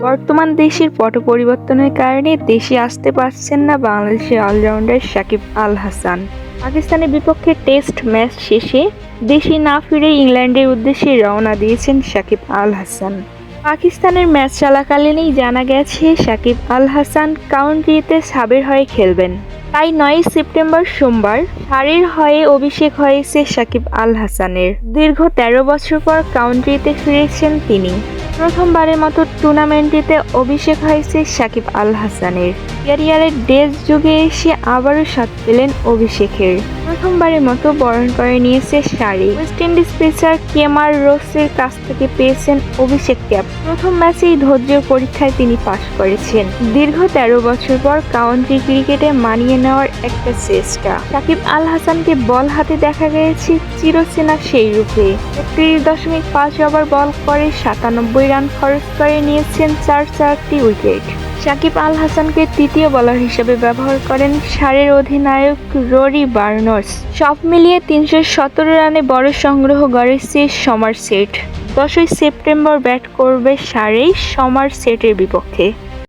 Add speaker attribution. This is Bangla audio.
Speaker 1: বর্তমান দেশের পট পরিবর্তনের কারণে দেশে আসতে পারছেন না বাংলাদেশের অলরাউন্ডার সাকিব আল হাসান। পাকিস্তানের বিপক্ষে টেস্ট ম্যাচ শেষে দেশে না ফিরে ইংল্যান্ডের উদ্দেশ্যে রওনা দিয়েছেন সাকিব আল হাসান। পাকিস্তানের ম্যাচ চলাকালীনই জানা গেছে সাকিব আল হাসান কাউন্টিতে সাবের হয়ে খেলবেন। তাই 9 সেপ্টেম্বর সোমবার সারের হয়ে অভিষেক হয়েছে সাকিব আল হাসানের। দীর্ঘ 13 বছর পর কাউন্টিতে ফিরেছেন তিনি। প্রথমবারের মতো টুর্নামেন্টটিতে অভিষেক হয়েছে সাকিব আল হাসানের। ক্যারিয়ারের ডেজ যুগে এসে আবারও স্বাদ পেলেন অভিষেকের। প্রথমবারের মতো বরণ করে নিয়েছে সারে। ওয়েস্ট ইন্ডিজ পেসার কেমার রোসের কাছ থেকে পেয়েছেন অভিষেক ক্যাপ। প্রথম ম্যাচেই ধৈর্যের পরীক্ষায় তিনি পাশ করেছেন। দীর্ঘ 13 বছর পর কাউন্টি ক্রিকেটে মানিয়ে নেওয়ার একটা চেষ্টা। সাকিব আল হাসানকে বল হাতে দেখা গেছে চিরচেনা সেই রূপে। 31.5 ওভার বল করে 97 রান খরচ করে নিয়েছেন 4টি উইকেট। সাকিব আল হাসানকে তৃতীয় বোলার হিসেবে ব্যবহার করেন সারের অধিনায়ক ররি বার্নস। সব মিলিয়ে 317 রানে বড় সংগ্রহ গড়েছে সমারসেট। 10 সেপ্টেম্বর ব্যাট করবে সারে সমারসেটের বিপক্ষে।